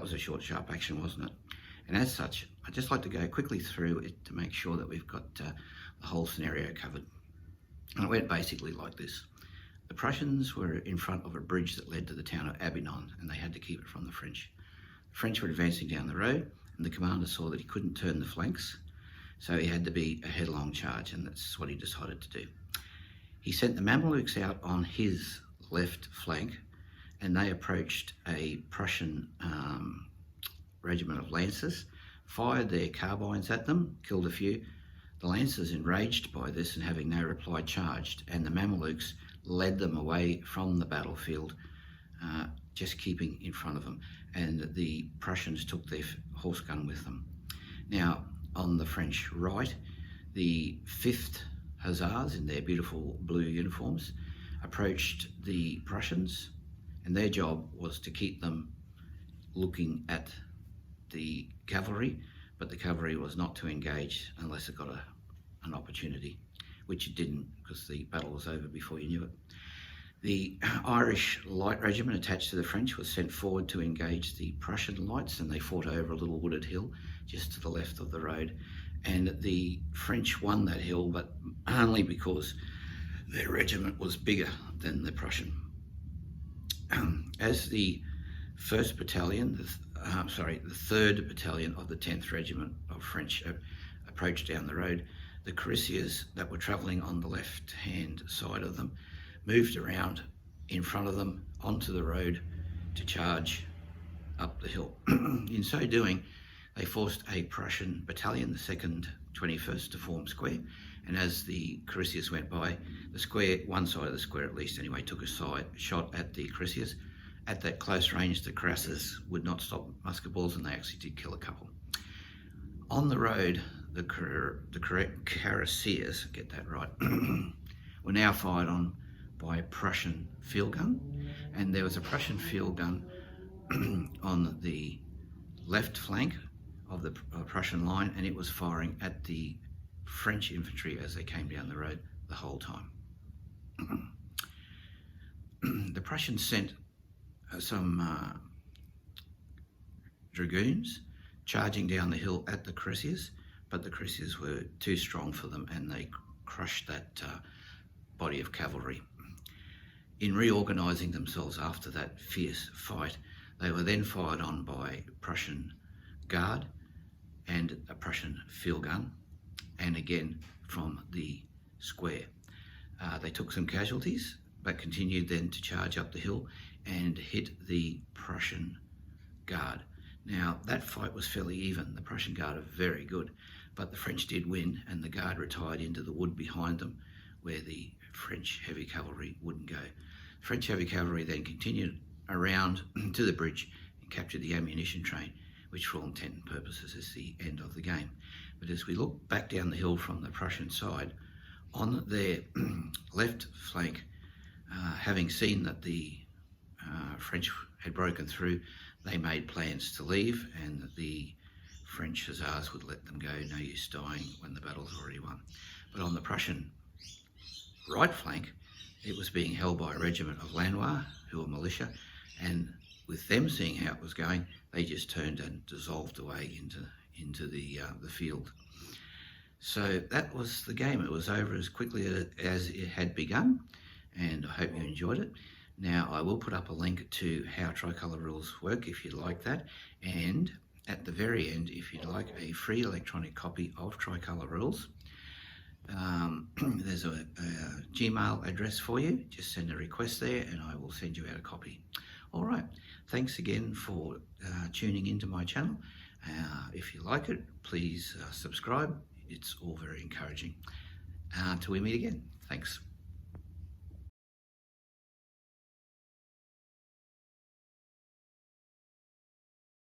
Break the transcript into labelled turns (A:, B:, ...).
A: was a short, sharp action, wasn't it? And as such, I'd just like to go quickly through it to make sure that we've got the whole scenario covered. And it went basically like this. The Prussians were in front of a bridge that led to the town of Avignon, and they had to keep it from the French. The French were advancing down the road, and the commander saw that he couldn't turn the flanks, so he had to be a headlong charge, and that's what he decided to do. He sent the Mamelukes out on his left flank, and they approached a Prussian regiment of lancers, fired their carbines at them, killed a few. The lancers, enraged by this and having no reply, charged, and the Mamelukes led them away from the battlefield, just keeping in front of them, and the Prussians took their horse gun with them. Now, on the French right, the 5th Hussars in their beautiful blue uniforms approached the Prussians, and their job was to keep them looking at the cavalry, but the cavalry was not to engage unless it got an opportunity, which it didn't, because the battle was over before you knew it. The Irish light regiment attached to the French was sent forward to engage the Prussian lights, and they fought over a little wooded hill just to the left of the road. And the French won that hill, but only because their regiment was bigger than the Prussian. As the 1st Battalion, the 3rd Battalion of the 10th Regiment of French approached down the road, the cuirassiers that were travelling on the left-hand side of them moved around in front of them onto the road to charge up the hill. In so doing, they forced a Prussian battalion, the 2nd 21st, to form square, and as the cuirassiers went by, the square, one side of the square at least anyway, took a shot at the cuirassiers. At that close range, the cuirassiers would not stop musket balls, and they actually did kill a couple. On the road, the cuirassiers, get that right, were now fired on by a Prussian field gun, and there was a Prussian field gun on the left flank of the Prussian line, and it was firing at the French infantry as they came down the road the whole time. The Prussians sent some dragoons charging down the hill at the cuirassiers, but the cuirassiers were too strong for them, and they crushed that body of cavalry. In reorganising themselves after that fierce fight, they were then fired on by Prussian guard and a Prussian field gun, and again from the square. They took some casualties, but continued then to charge up the hill and hit the Prussian guard. Now, that fight was fairly even. The Prussian guard are very good, but the French did win, and the guard retired into the wood behind them, where the French heavy cavalry wouldn't go. French heavy cavalry then continued around to the bridge and captured the ammunition train, which for all intent and purposes is the end of the game. But as we look back down the hill from the Prussian side, on their left flank, having seen that the French had broken through, they made plans to leave, and the French Hussars would let them go, no use dying when the battle's already won. But on the Prussian right flank, it was being held by a regiment of Lanois, who were militia, and with them seeing how it was going, they just turned and dissolved away into the field. So that was the game. It was over as quickly as it had begun, and I hope you enjoyed it. Now, I will put up a link to how Tricolour rules work if you'd like that, and at the very end, if you'd like a free electronic copy of Tricolour rules, there's a Gmail address for you. Just send a request there and I will send you out a copy. All right, thanks again for tuning into my channel. If you like it, please subscribe. It's all very encouraging. Till we meet again, thanks.